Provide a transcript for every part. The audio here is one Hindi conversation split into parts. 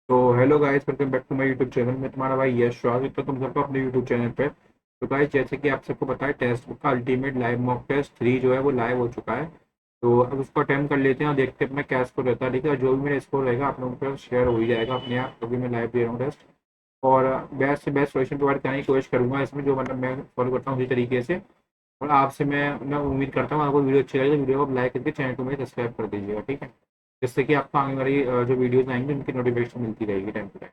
तो hello guys, welcome back to my YouTube channel. मैं तुम्हारा भाई यश स्वागत तो तुम सबको अपने यूट्यूब चैनल पे। तो गाइस, जैसे कि आप सबको पता है, टेस्ट बुक का अल्टीमेट लाइव मॉक टेस्ट 3 जो है वो लाइव हो चुका है। तो अब उसको अटेम्प्ट कर लेते हैं और देखते हैं अपना क्या स्कोर रहता है। ठीक है, और जो भी मेरा स्कोर रहेगा आप लोगों के पास शेयर हो ही जाएगा अपने आप, क्योंकि मैं लाइव दे रहा हूँ टेस्ट। और बेस्ट से बेस्ट सोल्यूशन प्रोवाइड करने की कोशिश करूंगा इसमें, जो मतलब मैं फॉलो करता हूँ उसी तरीके से। और आपसे मैं उम्मीद करता हूँ आपको वीडियो अच्छी लगे तो वीडियो को लाइक करके चैनल को मेरे सब्सक्राइब कर दीजिएगा। ठीक है, जिससे कि आपको आगे वाली जो वीडियोज आएंगी उनकी नोटिफिकेशन मिलती रहेगी टाइम टू टाइम।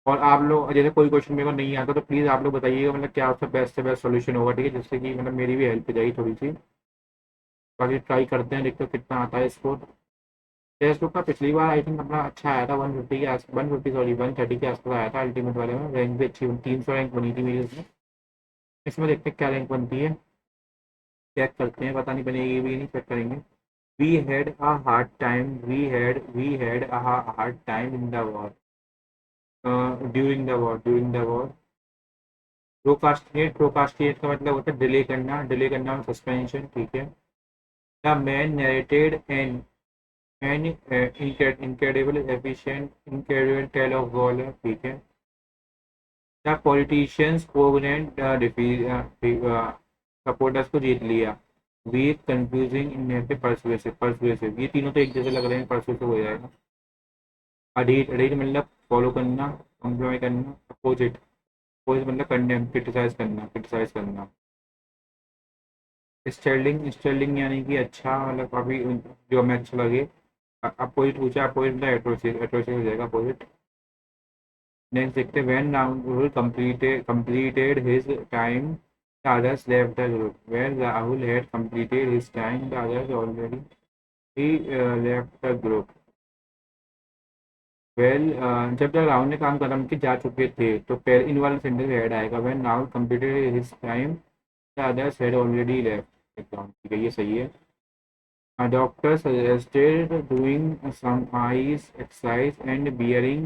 और आप लोग जैसे कोई क्वेश्चन मेरे को नहीं आता तो प्लीज़ आप लोग बताइएगा, मतलब क्या उसका बेस्ट से बेस्ट सोल्यूशन होगा। ठीक है, जिससे कि मतलब मेरी भी हेल्प हो जाएगी थोड़ी सी। बाकी ट्राई करते हैं, देखते हैं कितना आता है स्कोर। टेस्ट बुक का पिछली बार आई थिंक अपना अच्छा आया था, 150 के आस 150 सॉरी 130 के आसपास आया था अल्टीमेट वाले में। रैंक भी अच्छी 300 रैंक बनी थी मेरी उसमें। इसमें देखते हैं क्या रैंक बनती है, चेक करते हैं। पता नहीं बनेगी भी नहीं, चेक करेंगे। We had a hard time in the war, during the war. Procrastinate का मतलब होता है डिले करना, डिले करना में सस्पेंशन। ठीक है। The man narrated an incredible efficient incredible tale of war. ठीक है। द पॉलिटिशियंस कोवेनेंट सपोर्टर्स को जीत लिया। Weak confusing inhibitive persuasive persuasive, ये तीनों तो एक जैसे लग रहे हैं, परसुएसिव हो जाएगा। अडीट अडीट मतलब फॉलो करना, कंप्लाई करना। अपोजिट अपोजिट मतलब कंडेम, क्रिटिसाइज करना। स्टर्लिंग स्टर्लिंग यानी कि अच्छा, मतलब काफ़ी जो हमें अच्छा लगे। अपोजिट पूछा, अपोजिट मतलब एट्रोसिस, एट्रोसिस हो जाएगा अपोजिट। नेक्स्ट देखते हैं, when Rahul completed his time the others left the group. When Rahul had completed his time the others already he left the group. Well जब तक राहुल ने काम खत्म के जा चुके थे तो पहले इन वाला सेंटेंस ऐड आएगा, when Rahul completed his time the others had already left। ठीक है, ये सही है। A doctor suggested doing some eyes exercise and bearing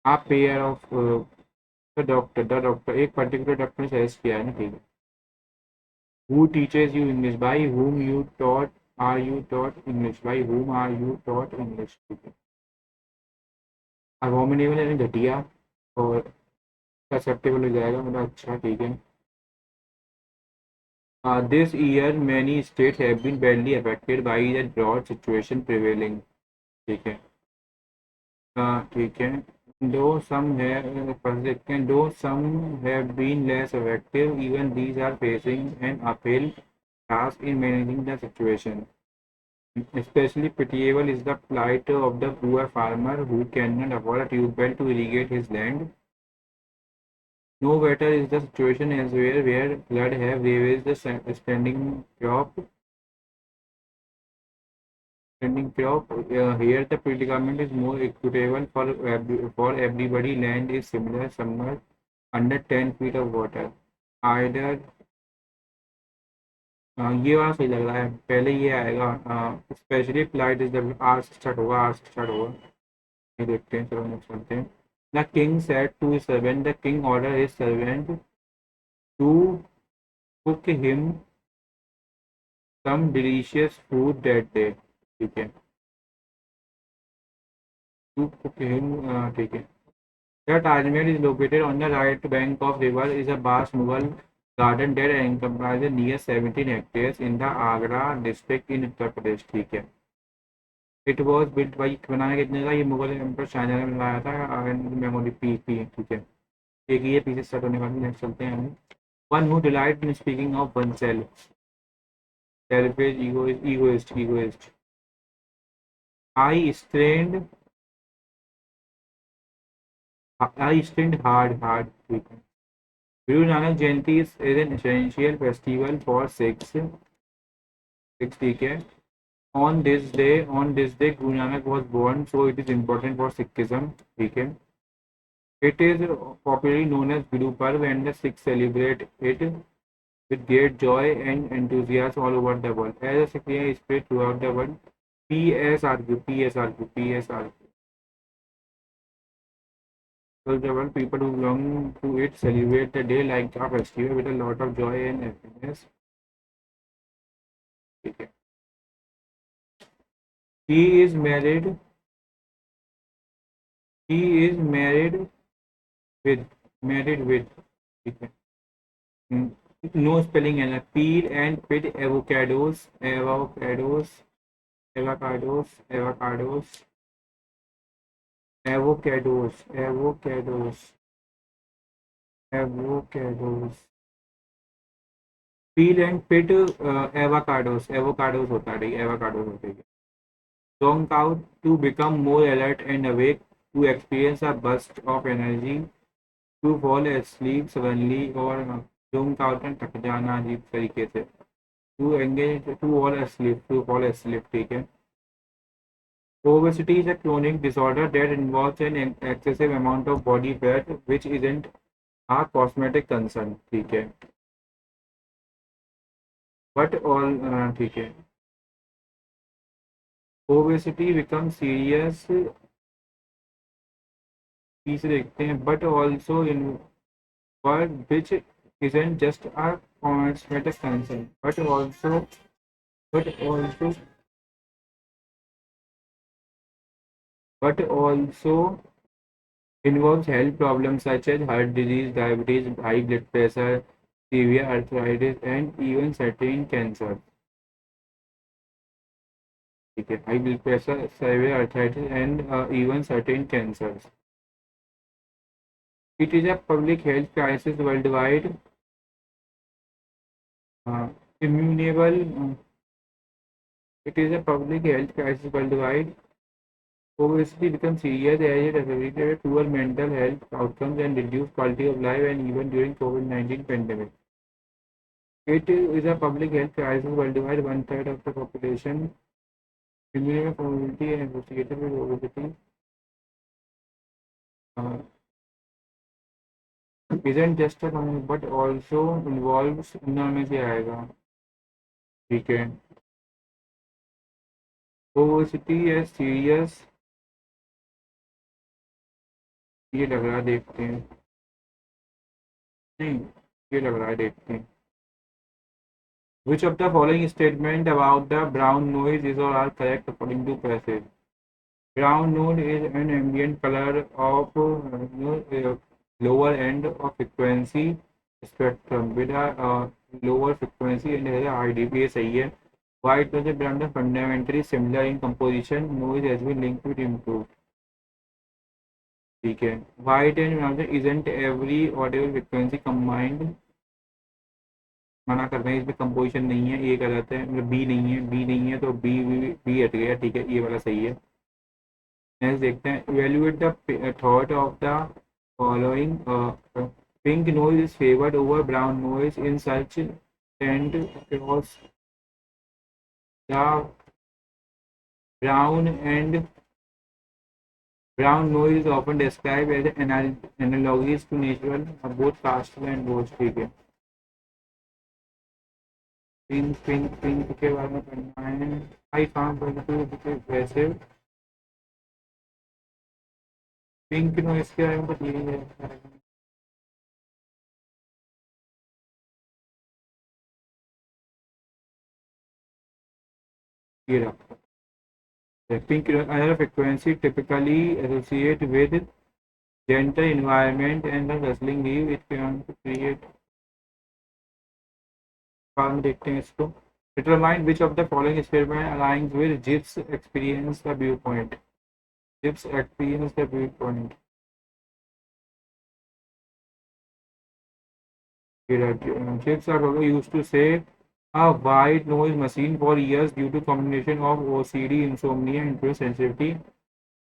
a pair of the doctor एक पर्टिकुलर डॉक्टर ने सजेस्ट किया है ना। ठीक है। Who teaches you English? By whom you taught are you taught English? By whom are you taught English? ठीक है। Abominable यानी घटिया, और acceptable हो जाएगा मतलब अच्छा। ठीक है। This year many states have been badly affected by the drought situation prevailing। ठीक है। ठीक है। Though some have though some have been less effective, even these are facing an uphill task in managing the situation. Especially pitiable is the plight of the poor farmer who cannot afford a tube well to irrigate his land. No better is the situation elsewhere where flood have ravaged the standing crop. Here the predicament is more equitable for everybody. Land is similar, somewhere under 10 feet of water. Either ये वाला सही लग रहा है, पहले ये आएगा। Specially applied is the R से स्टार्ट होगा, आर से स्टार्ट होगा। ये देखते हैं, चलो नेक्स्ट चलते हैं। The king said to his servant, the king order his servant to cook him some delicious food that day. ठीक है, टू कुक हिम। ठीक है। The Tajmehal is located on the right bank of river, is a vast Mughal garden that encompasses near 17 hectares in the Agra district in Uttar Pradesh। ठीक है। इट वॉज बिल्ट बाई, बनाया कितने का, ये मुगल एम्पर शाहजहां ने बनाया था। Memory P. ठीक है। एक ये पीछे स्टार्ट होने वाली, नेक्स्ट चलते हैं हम। One who delight in speaking of one self, selfish, egoist. I strained I strained hard. ठीक है। Guru Nanak Jayanti is an essential festival for Sikhs. ठीक है। On this day Guru Nanak was born, so it is important for Sikhism। ठीक है। It is popularly known as Guru Parv and the Sikhs celebrate it with great joy and enthusiasm all over the world. As a Sikh is spread throughout the world, PSRQ. So the world people who belong to it celebrate the day like a festival with a lot of joy and happiness। ठीक है। He is married He is married with ठीक है. Hmm. No spelling error. Peel and pit avocados, avocados. Peel and pit avocados होता है, avocados होते हैं. Zonk out to become more alert and awake, to experience a burst of energy, to fall asleep suddenly और zonk out and थक जाना अजीब तरीके से. To engage, to fall asleep, ठीक है. Obesity is a chronic disorder that involves an excessive amount of body fat, which isn't a cosmetic concern, ठीक है. But all ठीक है. Obesity becomes serious, तीसरे देखते हैं, but also in but which isn't just a cosmetic concern, but also but also involves health problems such as heart disease, diabetes, high blood pressure, severe arthritis, and even certain cancers. ठीक है, high blood pressure, severe arthritis, and even certain cancers. It is a public health crisis worldwide. Uh, Immunable. It is a public health crisis worldwide. Obesity becomes serious as it affects poor mental health outcomes and reduced quality of life, and even during COVID-19 pandemic. It is a public health crisis worldwide. One third of the population, female community, and associated with obesity, uh, isn't just a problem but also involves इनमें से आएगा. ठीक है. Obesity is serious. ये लग रहा है, देखते हैं. नहीं, ये लग रहा है, देखते हैं. Which of the following statement about the brown noise is or are correct according to passage? Brown noise is an ambient color of lower end of frequency spectrum with a lower frequency and has a high dB. सही है. White noise and brown are fundamentally similar in composition. Noise has been linked with improved. ठीक है. White and brown isn't every audible frequency combined. मना कर रहे हैं, इसमें कंपोजिशन नहीं है, ये गलत है, मतलब बी नहीं है, बी नहीं है तो बी बी हट गया. ठीक है, ये वाला सही है. नेक्स्ट देखते हैं. Evaluate the thought of the following. Pink noise is favoured over brown noise in such tend across the brown and brown noise is often described as analogies to natural both cast and both. ठीक है. पिंक पिंक पिंक के बारे में पढ़ना है. आई फाउंड वैसे पिंक नोइज के बारे में तो यही है. ये रहा. Pink another frequency typically associated with gentle environment and the rustling leaf. It can create. बाद में देखते हैं इसको. Determine which of the following experiment aligns with Gibbs experience the viewpoint. Gibbs experience the viewpoint. Gibbs are used to say a white noise machine for years due to combination of OCD, insomnia, and interest sensitivity.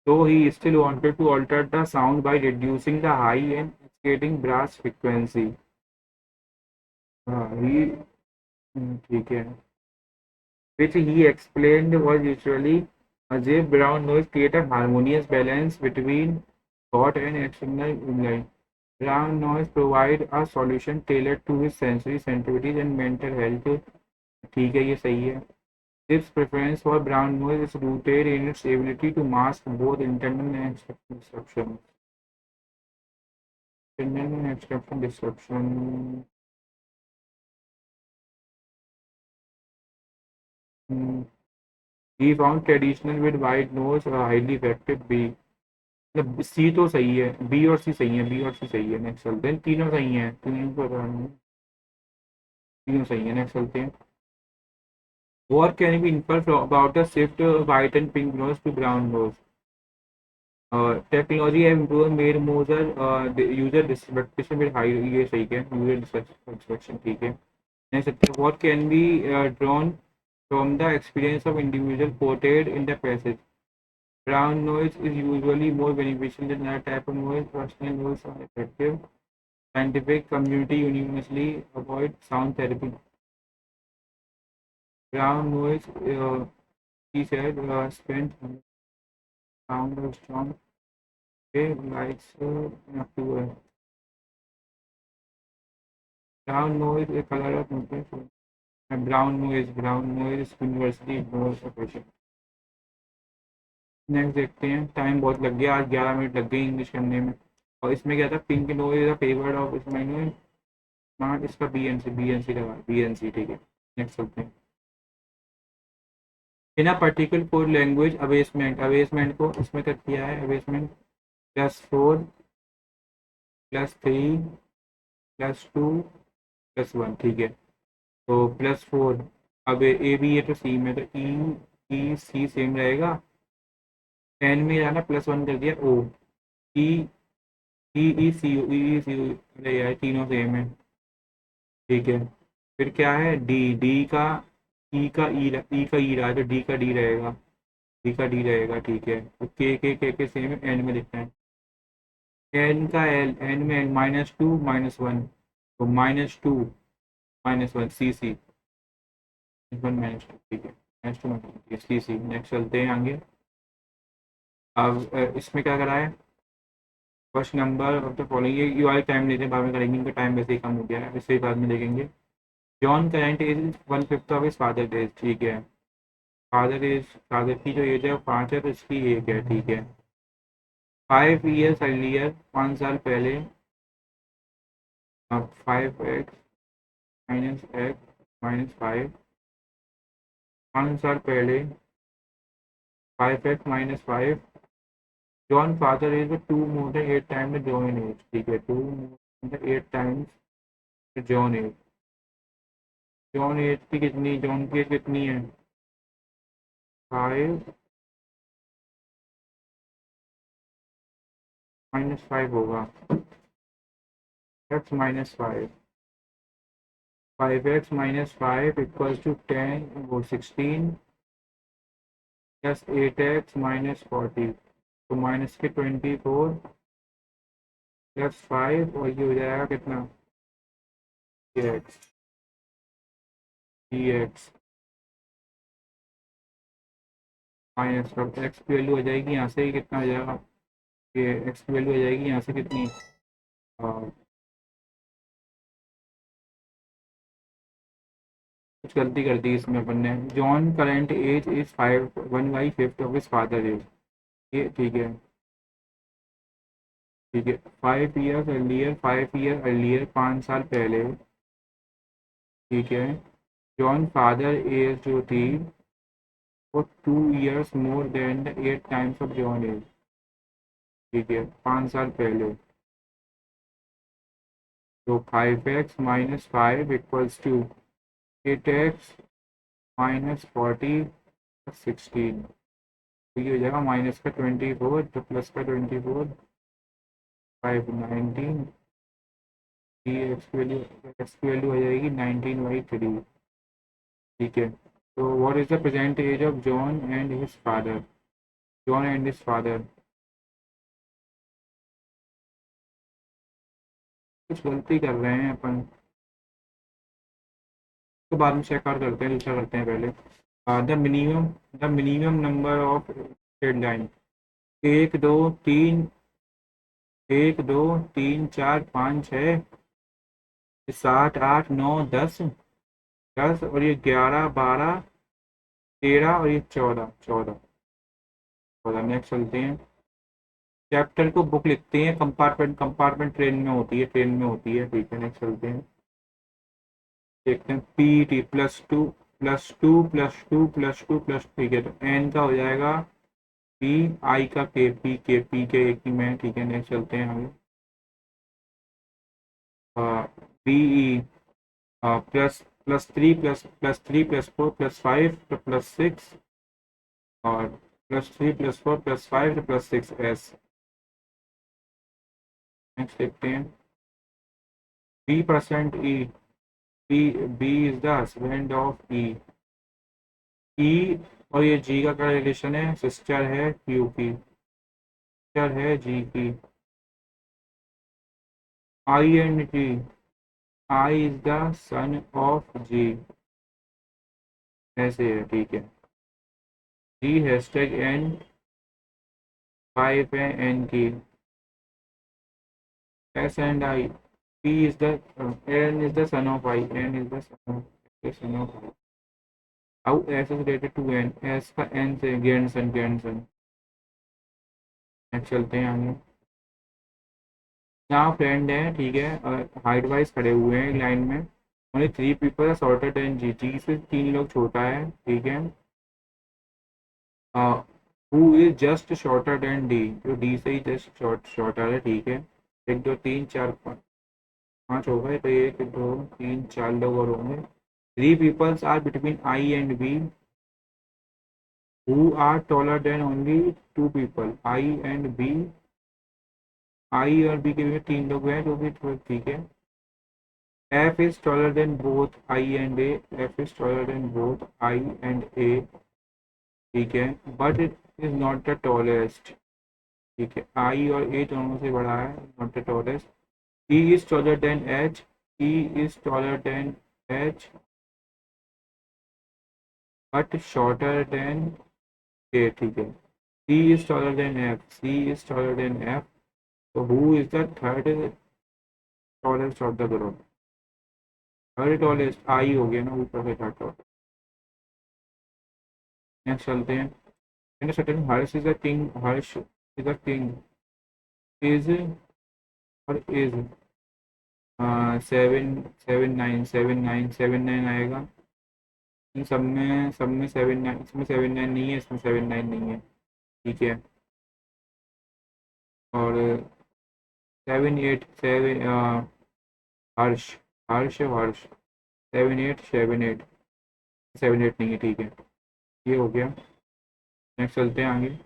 So he still wanted to alter the sound by reducing the high and escalating brass frequency. He ठीक है. Which he explained was usually a J brown noise create a harmonious balance between thought and external inline. Brown noise provide a solution tailored to his sensory sensitivities and mental health. ठीक है, ये सही है. This preference for brown noise is rooted in its ability to mask both internal and external disruption. Internal and external disruption. He found traditional with white noise highly effective. B. मतलब सी तो सही है, बी और सी सही है, बी और सी सही है। नेक्स्ट चलते हैं, तीनों सही हैं, तीनों सही है। नेक्स्ट चलते हैं। What can be inferred about the shift white and pink nose to brown nose? Technology have improved made the user dissatisfaction with high, ये सही है, user dissatisfaction ठीक है। Next, what can be drawn from the experience of individual quoted in the passage? Brown noise is usually more beneficial than other type of noise. Personal noise are effective. Scientific community universally avoid sound therapy. Brown noise, he said, spent sound of strong lights in October. Brown noise, a color of mutation. Brown noise is universally more efficient. Next देखते हैं, टाइम बहुत लग गया, आज 11 मिनट लग गई इंग्लिश करने में। और इसमें क्या था, pink nose is favoured of इसमें स्मार्ट, इसका बी एन सी लगा, बी एन सी ठीक है। नेक्स्ट चलते हैं। In a particular code language अवेसमेंट को इसमें कर दिया है, अवेसमेंट +4 +3 +2 +1 ठीक है। तो +4, अब ए बी है तो सी में, तो ई सी सेम रहेगा। एन में जाना +1 कर दिया ओ, ई ई सी अरे यार तीनों सेम है ठीक है। फिर क्या है, डी डी का ई का ई रहा है, तो डी का डी रहेगा, डी का डी रहेगा ठीक है। तो के सेम है, एन में लिखना है। एन का एन में -2 -1, तो -2 -1 सी -1 ठीक है, -2 सी। नेक्स्ट चलते हैं आगे। अब इसमें क्या करा है, first number of the following, ये वाले टाइम लेते हैं, बाद में करेंगे, इनका टाइम वैसे ही कम हो गया है, इसे बाद में देखेंगे। John current age 1/5 of his father age ठीक है। फादर की जो एज है वो 5 है, तो इसकी 1 है ठीक है। 5 years अर्लियर, 5 साल पहले। अब 5x - x - 5, 5 साल पहले 5x - 5। John father age 2 more than 8 times John age ठीक है, 2 more than 8 times John age. John की एज कितनी है, 5 - 5 होगा, x - 5, 5x - 5 इक्वल्स टू 10 वो 16 +8x - 40, तो माइनस के 24 +5, और ये हो जाएगा कितना, एक्स माइनस का एक्स की वैल्यू हो जाएगी यहाँ से कितना हो जाएगा, ये एक्स की वैल्यू हो जाएगी यहाँ से कितनी, कुछ गलती कर दी इसमें अपन ने। John current age is 1/5 of his father age, ये ठीक है। 5 years earlier 5 साल पहले ठीक है। जॉन फादर एज जो थी वो 2 years more than the 8 times of John age ठीक है, 5 साल पहले। तो 5x - 5 इक्वल्स टू 8x - 40 + 16, तो ये हो जाएगा -का 24 तो +का 24, 5 19, एक्स की वैल्यू हो जाएगी 19/3 ठीक है। तो what is the present age of John and his father. कुछ गलती कर रहे हैं अपन, तो बाद में चेक आउट करते हैं, दूसरा करते हैं पहले। The minimum number of deadline, 1 2 3, 1 2 3 4 5 6 7 8 9 10, और ये 11 12 13, और ये 14। नेक्स्ट चलते हैं। चैप्टर को बुक लिखते हैं, कंपार्टमेंट ट्रेन में होती है ठीक है। नेक्स्ट चलते हैं, देखते हैं। पीईटी +2 +2 +2 +2 ठीक है, तो एन का हो जाएगा पी आई का के एक ही में, ठीक है। नेक्स्ट चलते हैं आगे। बी ई प्लस +3 +4 +5 +6 और +3 +4 +5 +6 एस। नेक्स्ट देखते हैं। B% E, B is the husband of E. E और ये जी का क्या रिलेशन है? सिस्टर है क्यू की, सिस्टर है जी की। I and G, I is the son of G, ऐसे है, ठीक है। जी हैशटैग एन, फाइव है एन की। S and I, P is the, N is the son of I, N is the son of I. How S is related to N, S का एन से ग्रैंडसन, ग्रैंडसन। नेक्स्ट चलते हैं आगे। यहाँ फ्रेंड है, ठीक है, हाइट वाइज खड़े हुए हैं लाइन में। ओनली 3 पीपल शॉर्टर देन जी, जी से 3 लोग छोटा है, ठीक है। Who is just shorter than D, जो डी से ही जस्ट शॉर्टर है, ठीक है। 1 2 3 4 5 हो गए, तो 1 2 3 4 लोग और होंगे। 3 peoples are between I and B, who are taller than only 2 people, I and B. I और बी के बीच में 3 लोग हैं जो भी, ठीक है। F is taller than both I and A, F is taller than both I and A, ठीक है, but it is not the tallest, ठीक है। I और A दोनों से बड़ा है, not the tallest। E is taller than H, E is taller than H, but shorter than A, ठीक है। C is taller than F, C is taller than F, so who is the third tallest of the group? Third tallest I हो गया ना, ऊपर से थर्ड टॉलेस्ट। नेक्स्ट चलते हैं। in a certain Harsh is a king, Harsh is a king, is और is 7 7 9 7 9 आएगा। इन सब में 7 9, इसमें 7 9 नहीं है, इसमें 7 9 नहीं है, ठीक है। और 7 8 7, हर्ष, हर्ष हर्ष 7 8 7 8, 7 8 नहीं है, ठीक है। ये हो गया। नेक्स्ट चलते हैं आगे।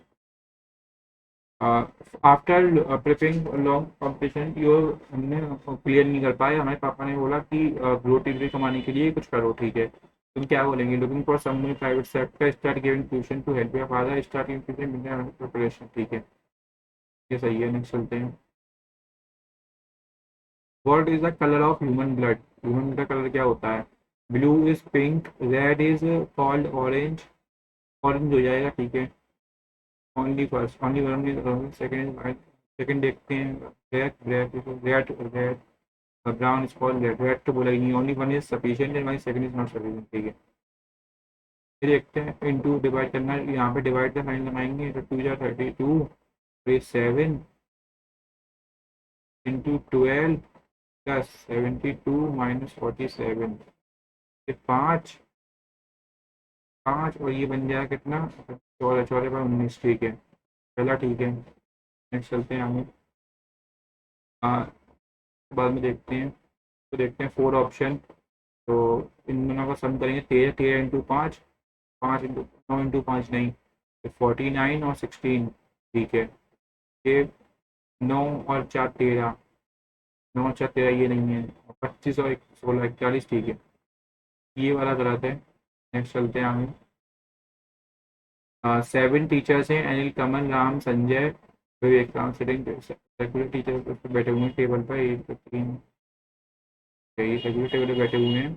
After preparing long competition your, हमने क्लियर नहीं कर पाए, हमारे पापा ने बोला कि ग्रोथ डिग्री कमाने के लिए कुछ करो, ठीक है। तुम क्या बोलेंगे? Looking for someone private sector, start giving tuition to help your father, start giving tuition preparation, ठीक है। ये सही है। नेक्स्ट चलते हैं। What is the colour of human blood, human blood का कलर क्या होता है? Blue is pink, red is called orange, orange हो जाएगा, ठीक है। Only first, only one, second, second देखते हैं। Black, black, red, red, brown is called red, red तो बोला ही नहीं। Only one is sufficient and one second is not sufficient, ठीक है। फिर देखते हैं इनटू डिवाइड करना, यहाँ पे डिवाइड का साइन लगाएंगे, तो 2 जा 32, फिर 7 इंटू 12 प्लस 72 माइनस 47, फिर 5 5 और ये बन जाएगा कितना? 14, 14 पर 19, ठीक है। पहला ठीक है। नेक्स्ट चलते हैं आगे। बाद में देखते हैं, तो देखते हैं 4 ऑप्शन। तो इन दोनों का सम करेंगे, 13 13 इंटू 5, 5 इंटू 9 इंटू 5 नहीं, 49 और 16, ठीक है। ये 9 और 4 13, 9 और 4 13 ये नहीं है, 25 और 16 41, ठीक है। ये वाला गलत है। नेक्स्ट चलते हैं आगे। 7 टीचर्स हैं, अनिल, कमल, राम, संजय, विवेक, राम सिटिंग रेगुलर टीचर बैठे हुए हैं टेबल पर, 1 3, रेगुलर टेबल पर बैठे हुए हैं।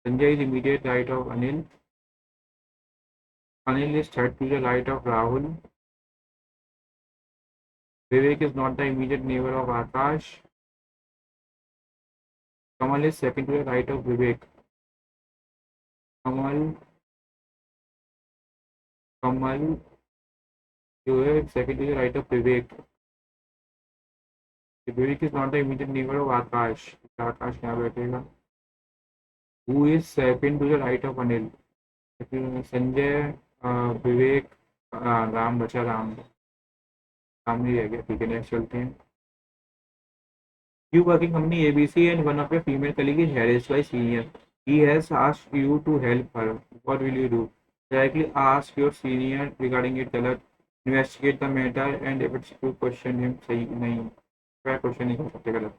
Sanjay is immediate right of Anil, Anil is third to the right of Rahul. Vivek is not the immediate neighbor of Akash. Kamal is second to the right of Vivek. Kamal जो है second to the right of Vivek. Vivek is not the immediate neighbor of Akash. Akash यहाँ बैठेगा. Who is second to the right of Anil? Sanjay विवेक, राम बचा, राम राम नहीं रह गया, ठीक है नेक्स्ट चलते हैं। You working company ABC and one of your female colleague is harassed by senior. He has asked you to help her. What will you do? Directly ask your senior regarding it. गलत. Investigate the matter and if it's true question him. सही नहीं. क्या क्वेश्चन नहीं कर सकते, गलत.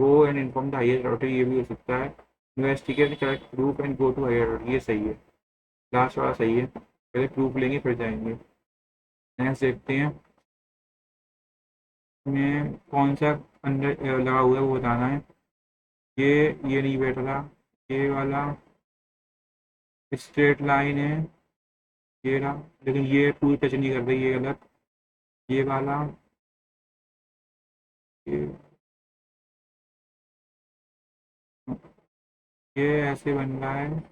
Go and inform the higher authority, ये भी हो सकता है. Investigate correct proof and go to higher authority, ये सही है. लास्ट वाला सही है. पहले प्रूफ लेंगे फिर जाएंगे. नेक्स्ट देखते हैं में कौन सा अंदर लगा हुआ है वो बताना है। ये नहीं बैठ रहा, ये वाला स्ट्रेट लाइन है, ये रहा, लेकिन ये पूरी टच नहीं कर रही, ये गलत। ये वाला ये ये ऐसे बन रहा है,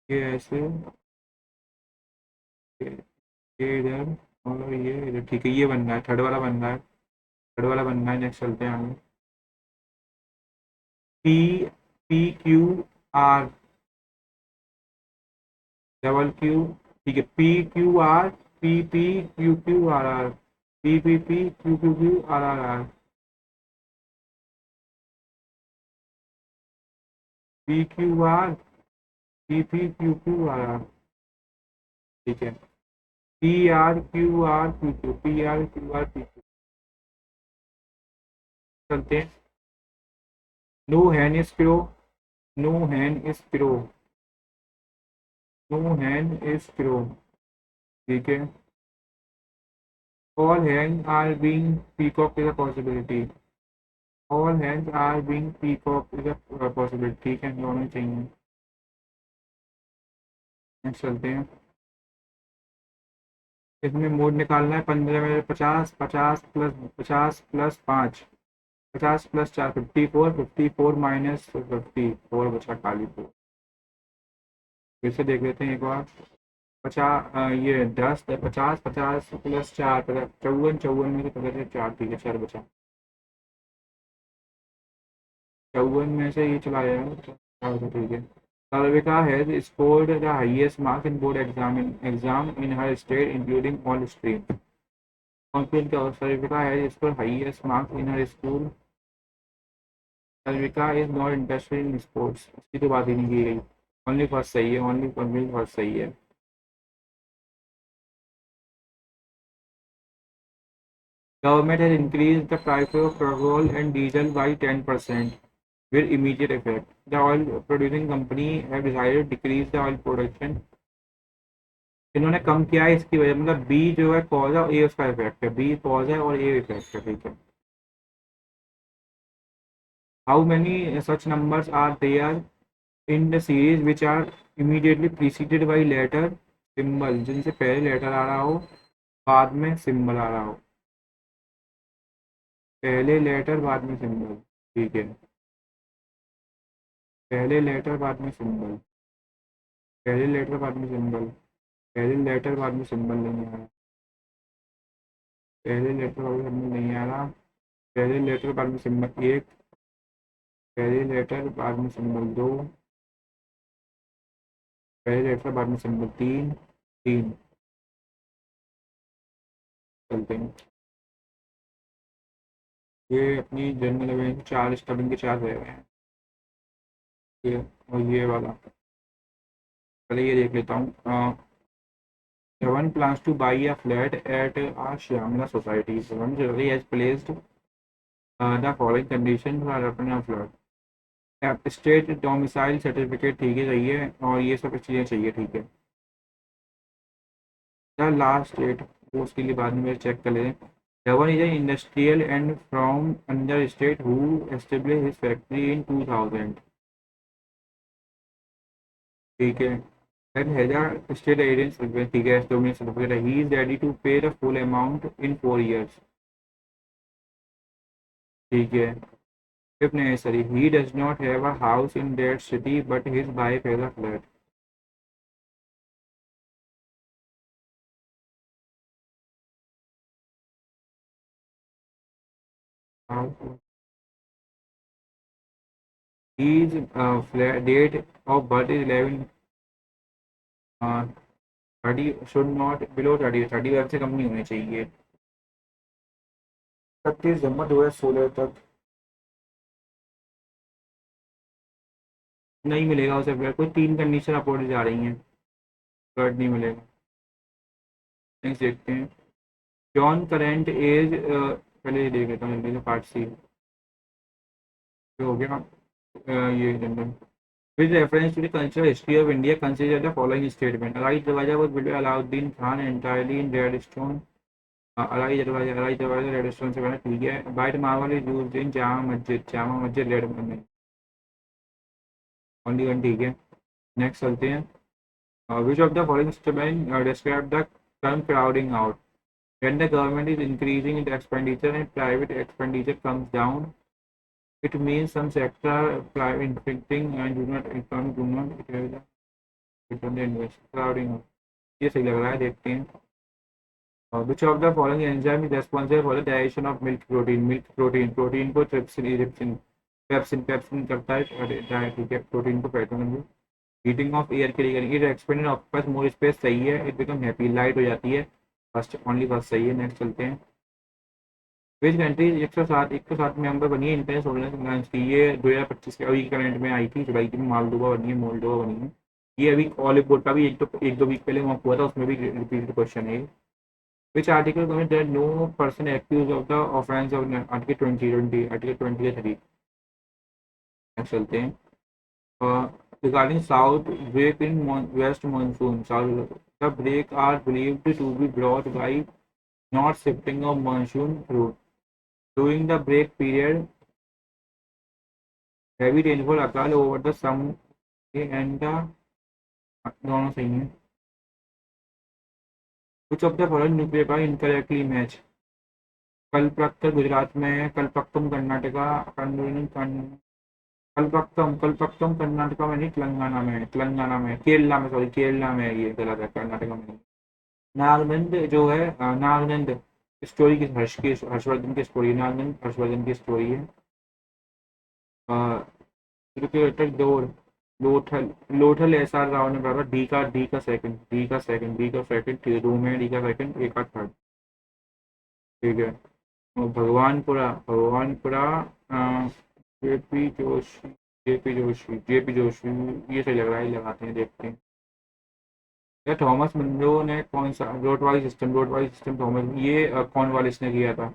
ये ऐसे, ये ये इधर और ये इधर, ठीक है ये बन रहा है, थर्ड वाला बन रहा है, थर्ड वाला बन रहा है। नेक्स्ट चलते हैं आगे। P P Q R double Q, ठीक है P Q R, P P Q Q R R, P P P Q Q Q R R R, P Q R, P P Q Q R R, ठीक है P R Q R P Q, P R Q R P Q. चलते हैं। No hen is crow, no hen is crow, no hen is crow, ठीक है। All hand are being peacock is a possibility, all hands are being peacock is a possibility, ठीक है दोनों चाहिए। नेक्स्ट चलते हैं। इसमें मोड निकालना है 15 में 50, 50 प्लस 50 प्लस 5, 50 प्लस 4 54, 54 माइनस 54 बचा खाली 4। फिर से देख लेते हैं एक बार। 50 ये 10 50, 50 प्लस 4 54, 54 में से 50 4, ठीक है 4 बचा। 54 में से ये चला जाएगा, 4 बचा, ठीक है। Sarvika has scored the highest marks in board exam in her state, including all streams. Confident Sarvika has scored highest marks in her school. Sarvika is not interested in sports. इसकी तो बात ही नहीं की गई। Only फर्स्ट सही है, only फर्स्ट सही है। Government has increased the price of petrol and diesel by 10% with immediate effect. The oil producing company have decided to decrease the oil production। इन्होंने कम किया है इसकी वजह, मतलब बी जो है कॉज है और ए उसका इफेक्ट है, बी कॉज है और ए इफेक्ट है, ठीक है। How many such numbers are there in the series which are immediately preceded by letter symbol, जिनसे पहले लेटर आ रहा हो बाद में सिंबल आ रहा हो, पहले लेटर बाद में सिंबल, ठीक है। पहले लेटर बाद में सिंबल, पहले लेटर बाद में सिंबल, पहले लेटर बाद में सिंबल नहीं आ रहा, पहले लेटर बाद में सिंबल नहीं आ रहा, पहले लेटर बाद में सिंबल एक, पहले लेटर बाद में सिंबल दो, पहले लेटर बाद में सिंबल तीन, तीन। चलते हैं। ये अपनी जनरल अवेयरनेस चार स्टार्टिंग के चार रह गए हैं, ये और ये वाला पहले ये देख लेता हूँ। Seven plans to buy a flat at a Shyamla society. Seven generally has placed the following conditions for opening a flat. State domicile certificate, ठीक है सही है, और ये सब चीज़ें चाहिए, ठीक है। द लास्ट स्टेट, वो उसके लिए बाद में चेक कर लें। Dhawan is an industrial and from another state who established his factory in 2000, ठीक है। Then has a state agency, ठीक है, dominant certificate, he is ready to pay the full amount in 4 years, ठीक है। If necessary, he does not have a house in that city, but his wife has a flat. His flat date of birth is 11 30 should not below 30 से कम नहीं होनी चाहिए। 31 जनवरी 2016 तक नहीं मिलेगा उसे फिर। कोई 3 कंडीशन अपोर्ड जा रही हैं, कार्ड नहीं मिलेगा। नेक्स्ट देखते हैं। जॉन करेंट एज पहले ये देख लेता हूँ जल्दी से, पार्ट सी हो गया। ये general with reference to the cultural history of India, consider the following statement. Alai Darwaja was built by Alauddin Khan entirely in redstone. Alai Darwaja redstone से बना, ठीक है। White marble is used in Jama Masjid red में ओनली वन, ठीक है। नेक्स्ट चलते हैं। Which of the following statement describe the term crowding out? When the government is increasing its expenditure and private expenditure comes down, it means some sector private inflicting and do not return the invest crowding out। ये सही लग रहा है, देखते हैं। Which of the following enzyme is responsible for the digestion of milk protein? Milk protein, protein को पेप्सिन करता है, ठीक है। प्रोटीन को पैटर्न हीटिंग ऑफ एयर के लिए it expanded occupies more space, सही है। इट बिकम हैप्पी, लाइट हो जाती है। फर्स्ट ओनली फर्स्ट सही है। नेक्स्ट चलते हैं। विच कंट्री 107 मेंबर बनी है इंटरनेशनल सोलर लॉन्च की? ये 2025 के अभी करंट में आई थी, जुलाई की। मालदोवा बनी है, मोल्डोवा बनी है। ये अभी ऑलिव बोट का भी एक दो वीक पहले वहाँ हुआ था, उसमें भी रिपीटेड क्वेश्चन है। Which article commit that no person accuse of the offence of article 20 चलते हैं। Regarding south break in west monsoon, the break are believed to be brought by not shifting of monsoon through. During the break period, heavy rainfall occurs over the summer and the दोनों सही है। Which of the following nuclei are incorrectly matched? कलप्रक्कम Gujarat में है, कलपक्कम कर्नाटका, कलपक्कम कर्नाटका में नहीं, तेलंगाना में, केरला में, सॉरी केरला में है, ये गलत है, कर्नाटका में नहीं। नागनंद जो है, नागनंद स्टोरी की हर्षवर्धन की स्टोरी, नागनंद हर्षवर्धन की स्टोरी है। क्रिकेटर दौड़ लोथल एस आर राव ने कहा था। डी का सेकंड, दो में डी का सेकंड, एक का थर्ड, ठीक है। और भगवानपुरा जेपी जोशी ये सही लग रहा है, लगाते हैं, देखते हैं। थॉमस मुंडो ने कौन सा रोट वाइज सिस्टम थॉमस ये कॉर्नवालिस ने किया था।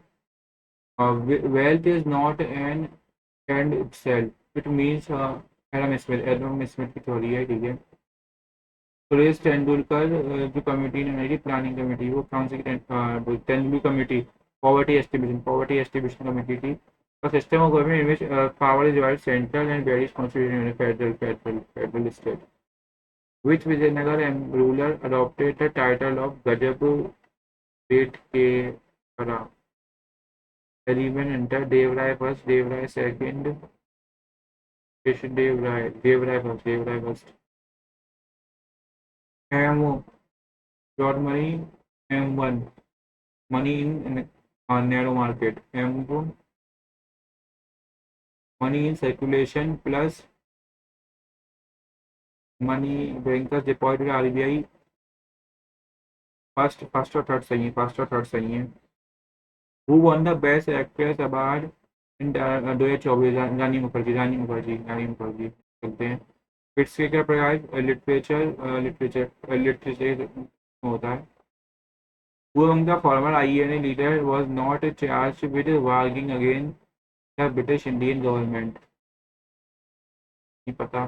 Wealth is not an and itself, it means Adam Smith की थ्योरी है, ठीक है। सुरेश तेंदुलकर जो कमेटी ने बनाई थी, प्लानिंग कमेटी, वो कौन सी Tendulkar committee, poverty estimation committee थी। System of government in which power is divided central and various constitution federal state. Which Vijayanagar ruler adopted the title of Gajab State के खरा? Eleven enter Devrai first, Devrai second, Devrai first. M short money, M1 money in narrow market, M2 money in circulation plus money bankers deposit RBI। First और थर्ड सही है। Who won the best actress award in 2024? रानी मुखर्जी चलते हैं। फिट्स क्या प्राइज लिटरेचर होता है। Who among the former INA leader was not charged with working against the British Indian government? नहीं पता।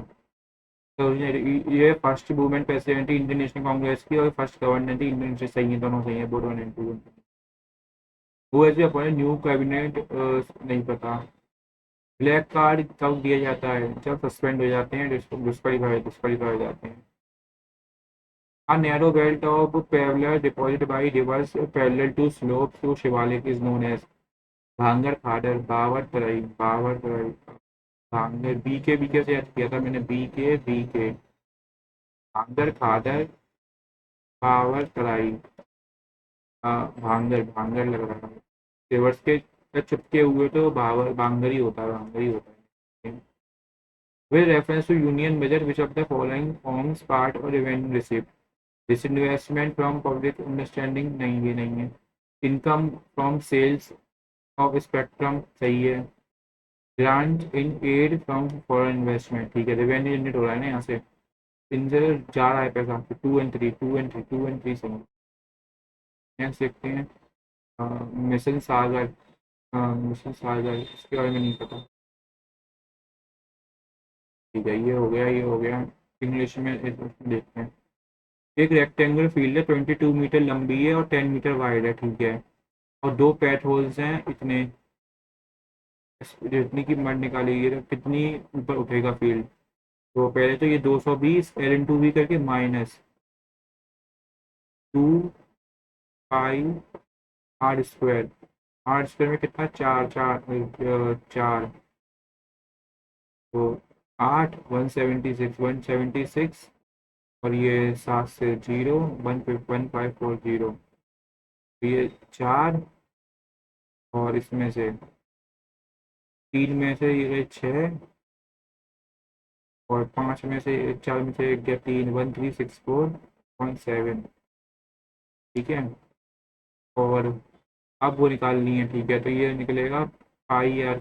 तो ये फर्स्ट वुमेन प्रेसिडेंट थी इंडियन नेशनल कांग्रेस की, और फर्स्ट गवर्नर थी इंडियन से, सही है, दोनों सही है, बोर्ड 1 एंड 2। वो ऐसे अपॉइंट न्यू कैबिनेट नहीं पता। ब्लैक कार्ड कब दिया जाता है? जब सस्पेंड हो जाते हैं, डिस्क्वालीफाई हो जाते हैं। A narrow belt of parallel deposit by rivers parallel to slopes to Shivalik is known as भांगर खाडर, बावर तराई। भांगर बीके से याद किया था मैंने, बीके भांगर खाडर बावर तराई। भांगर लग रहा है। रिवर्स के चिपके हुए तो भांगर ही होता है। With reference to union budget, which of the following forms part of revenue receipt? This investment from public understanding, नहीं ये नहीं है। Income from sales of spectrum, सही है। Grant in aid from foreign investment, ठीक है, रेवेन्यू जनरेट हो रहा है ना यहाँ से, इनसे जा रहा है पैसा। 2 and 3, 2 and 3, 2 and 3 सही। नेक्स्ट देखते हैं मिशन सागर। मिशन सागर इसके बारे में नहीं पता। ठीक है, ये हो गया, ये हो गया। इंग्लिश में इसमें देखते हैं। एक रेक्टेंगुलर फील्ड है, 22 मीटर लंबी है और 10 मीटर वाइड है, ठीक है। और दो पैट होल्स हैं इतने, जितनी की मड निकालेगी तो कितनी ऊपर उठेगा फील्ड। तो पहले तो ये 220 L into V करके -2 पाई R स्क्वायर। आर स्क्वायर में कितना, चार चार, चार, तो 8, 176, 176, और ये 7 से 0, 11540। ये चार, और इसमें से तीन में से ये 6, और पाँच में से, चार में से एक गया, तीन, 1364.7, ठीक है। और अब वो निकालनी है, ठीक है, तो ये निकलेगा πr³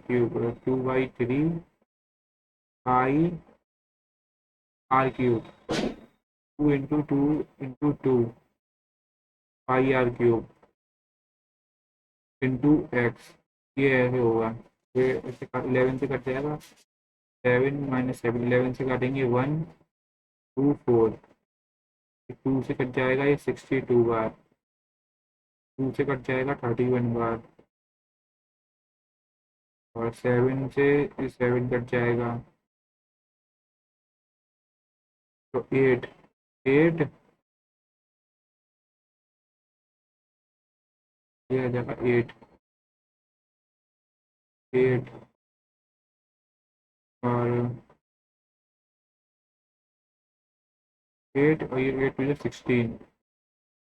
2/3 πr³ 2 into 2 into 2 πr³ x, ये ऐसे होगा। ये ऐसे 11 से कट जाएगा, 7 - 7, 11 से काटेंगे 1, 2, 4, 2 से कट जाएगा ये 62 बार, 2 से कट जाएगा 31 बार, और 7 से 7 कट जाएगा तो 8, 8, ये आ जाएगा 8, 8, और 8, और ये 8 में 16,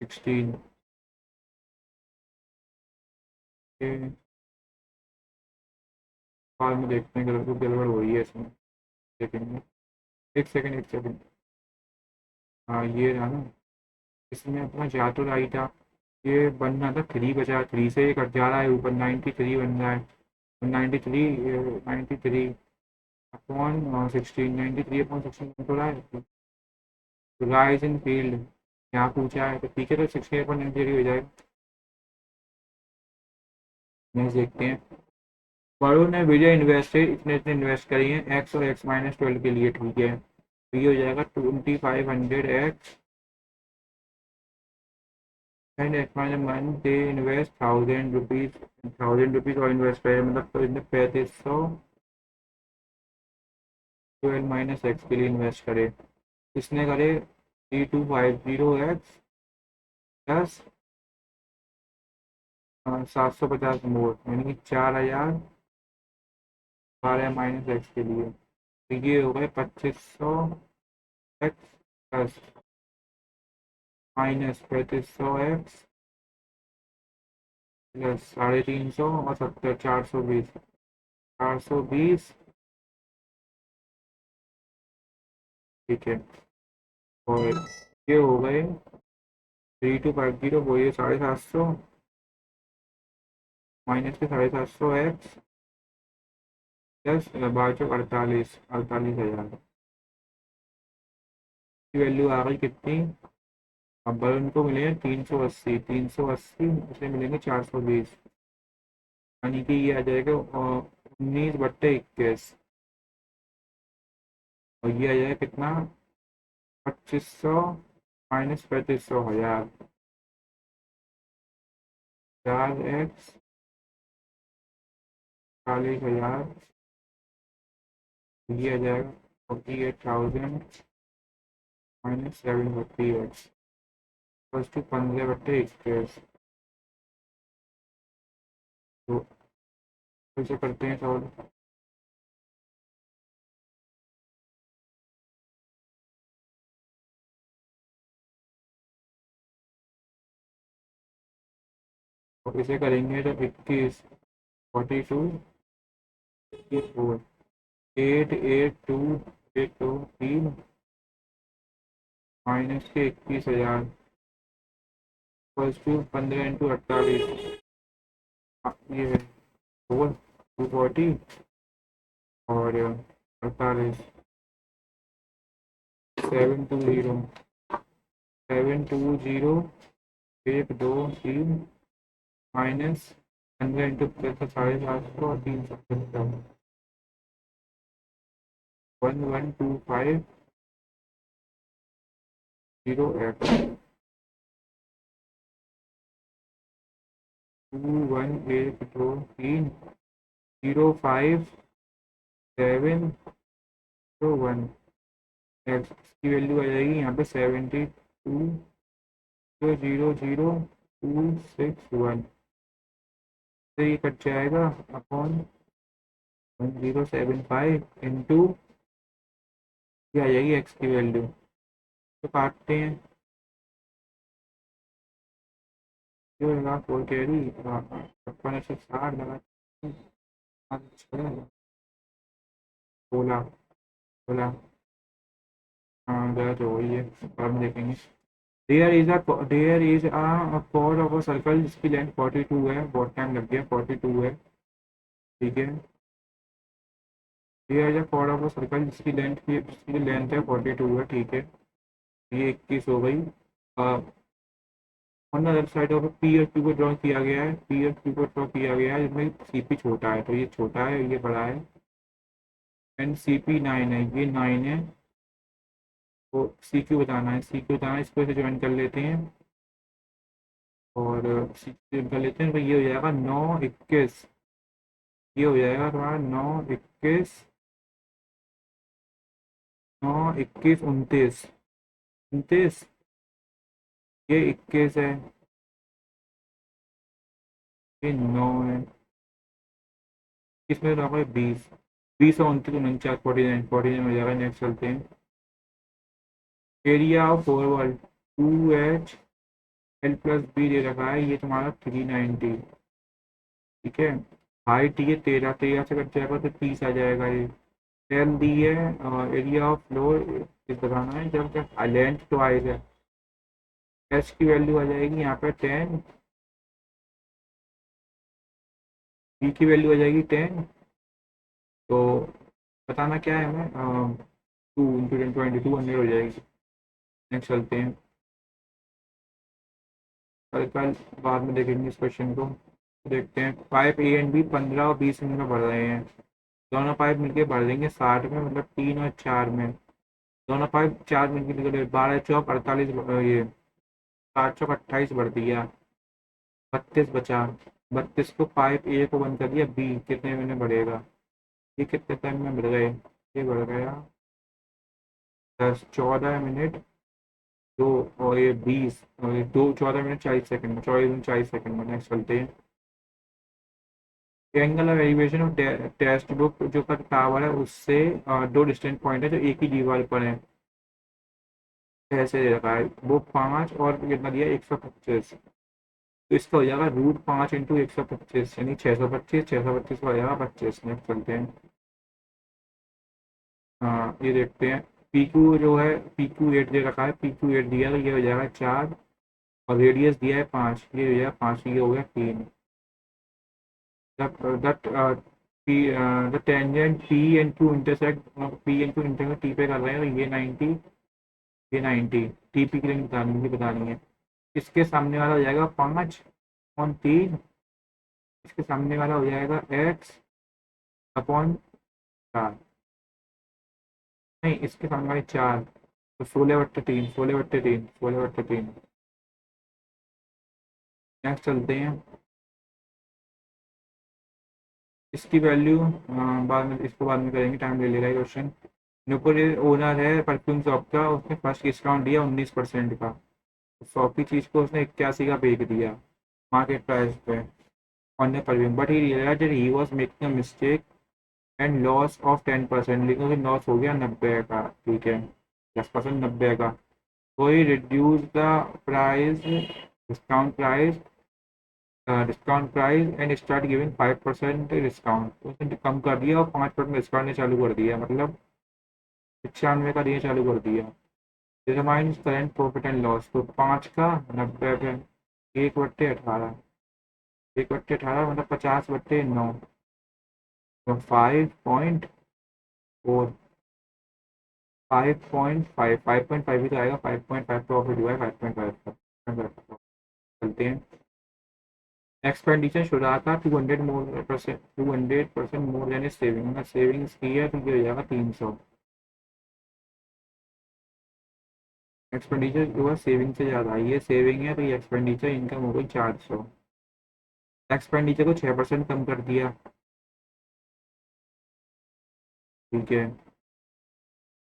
16, ये बाद में देखते हैं, गलत गड़बड़ हो रही है इसमें, देखेंगे। एक सेकंड, एक सेकंड। हाँ ये रहा ना, इसमें अपना जा तो रहा ही था, ये बनना था 3 बचा, 3 से ये कट जा रहा है ऊपर, 93 बन रहा है। 93 अपॉन 16 बन तो रहा है। राइज इन फील्ड यहाँ पूछा है, तो ठीक है, तो 16/93 हो जाएगा। नेक्स्ट देखते हैं। वरुण ने विजय इन्वेस्टेड इतने इतने इन्वेस्ट करी हैं एक्स और x-12 के लिए, ठीक है, तो ये हो जाएगा 2500x and x-1 they invest 1000 rupees, 1000 rupees और इन्वेस्ट करे, मतलब तो इसने 3500 12 - x के लिए इन्वेस्ट करे। इसने करे 3250x प्लस 750 मोर, यानी कि 4000 12 - x के लिए, तो ये हो गए 2500x प्लस -3500x प्लस 350 और 70, 420, 420, ठीक है। और ये हो गए 3250, वो ये 750 माइनस के 750x प्लस 12, 48 की वैल्यू आ गई कितनी। अब बलून को मिलेंगे 380, 380 उसे मिलेंगे 420, यानी कि ये आ जाएगा 19/21, और ये आ जाएगा कितना, 2500 माइनस 3500, 1000, 4x 40,000, ये आ जाएगा 48,000 -750x प्लस टू 15/21। तो कैसे करते हैं सॉल्व। तो इसे करेंगे तो 21, 42, 4, 8, 8, 2, 8, 2, 3, माइनस के 21,000 प्लस टू 15 × 48, ये है 240 और 48, 720, 720, 1 2 3 माइनस 15 × 750 और 370, 1125 2 1 2 3 05701 एक्स की वैल्यू आ जाएगी यहाँ पे 72,00261 से ये कट जाएगा अपॉन 1075 इंटू ये आ जाएगी एक्स की वैल्यू। तो काटते हैं, जो लगा 4 कैरी 56 लगा 16 16, हाँ गलत हो गई है, बाद में देखेंगे। There is a chord of a circle जिसकी लेंथ 42 है, बहुत टाइम लग गया, 42 है, ठीक है। There is a chord of a circle जिसकी लेंथ है 42 है, ठीक है। ये 21 हो गई। On the other side of P और क्यू को ड्रॉ किया गया है, पी और क्यू को ड्रॉ किया गया है जिसमें सी पी छोटा है, तो ये छोटा है, ये बड़ा है, एंड सी पी 9 है, ये 9 है। तो सी क्यू बताना है, सी क्यू बताना है, इसको ऐसे ज्वाइन कर लेते हैं और सी क्यू कर लेते हैं, तो ये हो जाएगा 9 21, ये हो जाएगा तुम्हारा 9 21 29, ये 21 है, ये 9 है, इसमें तो 20, 20 और 29 49 49 हो जाएगा। नेक्स्ट चलते हैं। Area of four wall 2H L+B दे रखा है, ये तुम्हारा 390, ठीक है। हाइट ये 13 13 से कट जाएगा तो 30 आ जाएगा। ये एल दी है, एरिया ऑफ फ्लोर इस बताना है, जब तक लेंथ ट्वाइस है, एच की वैल्यू आ जाएगी यहाँ पे 10, बी की वैल्यू आ जाएगी 10। तो बताना क्या है हमें, 2 × 10 22 हो जाएगी। नेक्स्ट चलते हैं, कल बाद में देखेंगे इस क्वेश्चन को। देखते हैं, पाइप ए एंड बी 15 और 20 मिनट में भर रहे हैं, दोनों पाइप मिलके भर देंगे 60 में, मतलब 3 और 4 में, दोनों पाइप 4 मिनट के लिए 12 चौक 48, ये 7 चौक 28 भर दिया, 32 बचा, 32 को पाइप ए को बंद कर दिया, बी कितने मिनट बढ़ेगा, ये कितने टाइम में बढ़ गए, ये बढ़ गया 14 मिनट, दो और ये 20 और ये 14 मिनट 40 सेकंड में, 24 मिनट 40 सेकंड में। नेक्स्ट चलते हैं। Angle of elevation of text book जो का टावर है उससे दो डिस्टेंट पॉइंट है जो एक ही दीवार पर है, ऐसे दे रखा है, वो 5 और कितना दिया 125, तो इसका हो जाएगा √5 × 125 यानी 625, 625 का हो जाएगा 25। नेक्स्ट चलते हैं। हाँ ये देखते हैं, पी क्यू जो है पी क्यू 8 दे रखा है, पी क्यू 8 दिया तो ये हो जाएगा 4 और रेडियस दिया है 5, ये हो जाएगा 5, ये हो गया 3। The tangent P and Q intersect, P and Q intersect T पे कर रहे हैं, तो ये 90, ये 90, टी पी की लिंक बतानी है। इसके सामने वाला हो जाएगा 5 और 3, इसके सामने वाला हो जाएगा x/4, नहीं इसके सामने वाले 4, तो 16/3, 16/3, 16/3। नेक्स्ट चलते हैं, इसकी वैल्यू बाद में, इसको बाद में करेंगे, टाइम ले लेगा क्वेश्चन। नुपुर ओनर है परफ्यूम शॉप का, उसने फर्स्ट डिस्काउंट दिया 19% का, शॉप की चीज़ को उसने 81 का बेच दिया मार्केट प्राइस पे on the perfume, but he realised that he was making a mistake and loss of 10%, लेकिन उसे लॉस हो गया 90 का, ठीक है 10% 90 का। तो ही reduce the price, discount price and start giving 5% discount, उसने कम कर दिया और 5% डिस्काउंट ने चालू कर दिया, मतलब 95 का दिए चालू कर दिया। Determine current profit and loss, तो 5 का 90 पे 1/18, 1/18 मतलब 50/9, तो 5.4, 5.5, 5.5 ही तो आएगा, 5.5 प्रॉफिट हुआ है, 5.5 चलते हैं। एक्सपेंडिचर शुरा था 200% मोर देन सेविंग, अगर सेविंग्स की है तो ये हो जाएगा 300। एक्सपेंडिचर जो है सेविंग से ज़्यादा है, ये सेविंग है तो ये एक्सपेंडिचर, इनकम हो गई 400। एक्सपेंडिचर को 6% कम कर दिया, ठीक है।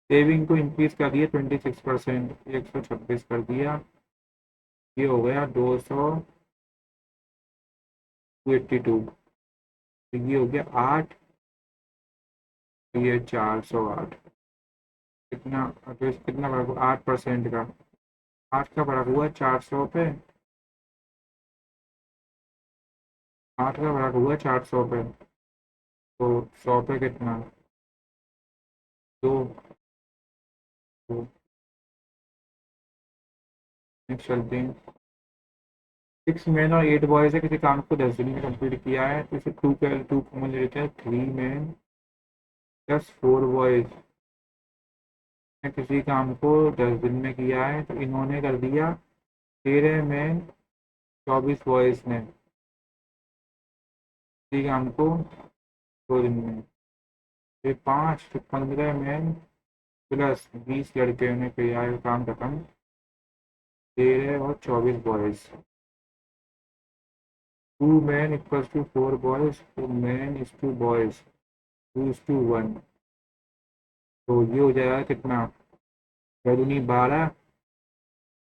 सेविंग को इंक्रीज कर दिया 26%, 126 कर दिया, ये हो गया 282, ये हो गया 8, ये 408, कितना, तो कितना फर्क हुआ 8% का, 8 का फर्क हुआ 400 पे, 8 का फर्क हुआ 400 पे, तो 100 पे कितना, दो, तो नेक्स्ट चलते हैं। 6 मैन और 8 बॉयज है, किसी काम को 10 दिन में कंप्लीट किया है, तो इसे टू कॉमन ले लेते हैं, 3 मैन प्लस 4 बॉयज ने किसी काम को 10 दिन में किया है, तो इन्होंने कर दिया 13 मैन 24 बॉयज ने किसी काम को 2 दिन में, ये 5 तो 15 मैन प्लस 20 लड़के ने किया है काम खत्म, 13 और 24 boys, 2 man equals to 4 boys, 2 man is to boys, 2:1, तो ये हो जाएगा कितना, 12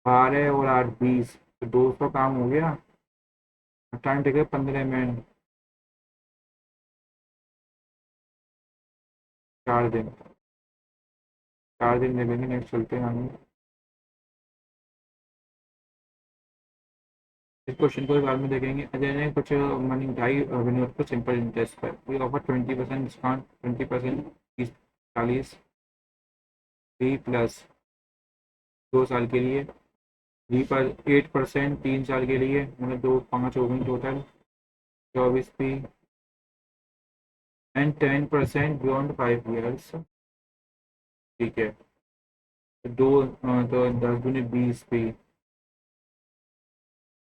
12 और 8 20, तो 200 काम हो गया। टाइम टेके 15 मैन, 4 दिन, 4 दिन लगेंगे। नेक्स्ट चलते हैं आगे। इस क्वेश्चन को बाद में देखेंगे। अजय ने कुछ मनी उठाई विनोद को सिंपल इंटरेस्ट पर, वी ऑफर 20% डिस्काउंट, 20% 30, 40 3 प्लस 2 साल के लिए, 8% 3 साल के लिए, मतलब 5 हो गई total, 24 P and 10% beyond 5 years, ठीक है। तो 10 दूनी 20 P,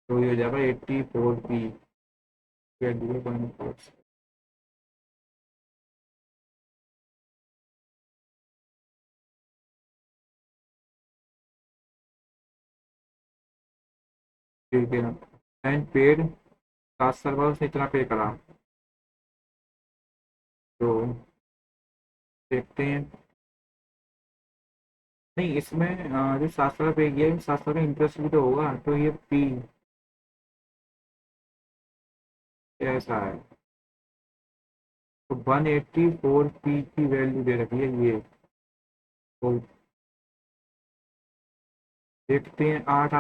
तो ये हो जाएगा 84 P, ठीक है। एंड पेड 7 साल बाद उसने इतना पे करा, तो देखते हैं। नहीं, इसमें जो 7 साल पे किया है, 7 साल का इंटरेस्ट भी तो होगा, तो ये पी ऐसा है, तो 184 P की वैल्यू दे रखी है ये, तो देखते हैं। 8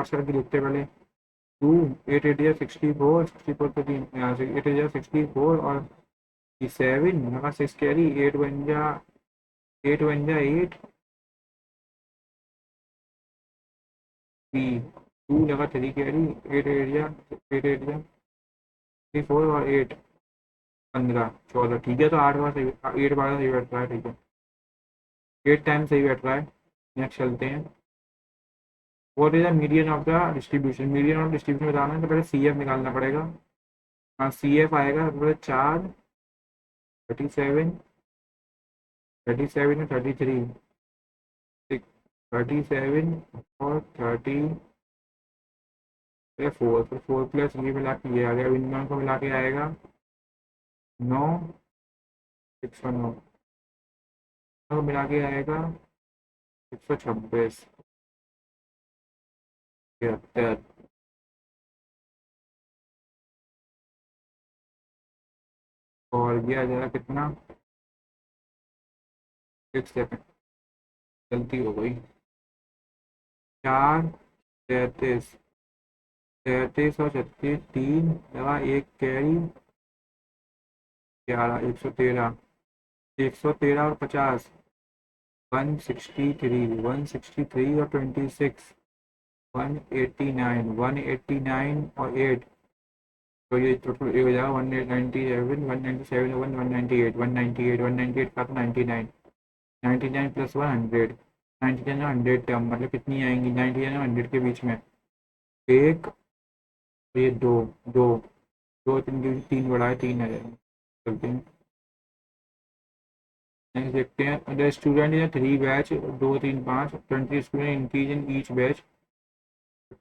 साल की देखते हैं पहले। 8 8 64, 64 तो 3 यहाँ से 8 64 और 7 लगा 6 कैरी, 8 1 जा 8 P, 2 लगा 3 कैरी, 8 8 जा 4 और 8 15 14, ठीक है। तो 8 बार सही, 8 बार सही बैठ रहा है, ठीक है, 8 टाइम सही बैठ रहा है। नेक्स्ट चलते हैं। What is the median of the distribution, median of distribution बताना है तो पहले सी एफ निकालना पड़ेगा। हाँ, सी एफ आएगा, तो 4, 37, 37 और 33, 37 और 34, तो 4 प्लस ये मिला के ये आ गया, इन दोनों को मिला के आएगा 9, 609, तो मिला के आएगा 126, 73, और ये आ जाएगा कितना, 1 सेकंड, गलती हो गई, 4, 33, 33 और 36, 3 लगा 1 कैरी, 11, 113, 113 और 50, 163, 163 और 26, 189, 189 और 8, तो ये टोटल हो जाएगा 197, 197 198, 198, 198 का तो 99, 99 प्लस 100, 99 और 100 टर्म मतलब कितनी आएंगी 99 और 100 के बीच में एक, ये दो, दो, दो तीन के बीच तीन बड़ा है, तीन आ जाएगा। चलते हैं नेक्स्ट देखते हैं। The student in three batch, 2 3 5 20 student increase in each batch,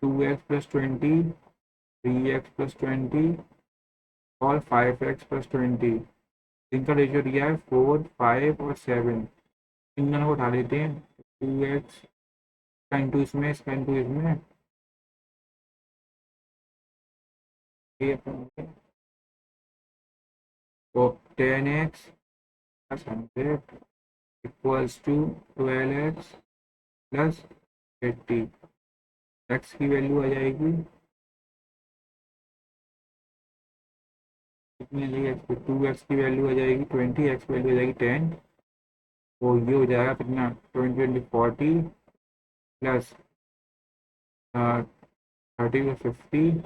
2x+20, 3x+20 और 5x+20। इनका रेशियो दिया है 4, 5 और 7। इन दोनों को उठा लेते हैं, 2x का इंटू इसमें, इसका इंटू इसमें, ये तो 10x+100 equals to 12x+80। X की वैल्यू आ जाएगी कितनी आ जाएगी, एक्स की 2x की वैल्यू आ जाएगी 20, एक्स की वैल्यू आ जाएगी 10, तो ये हो जाएगा कितना 20 20 40 प्लस 30 50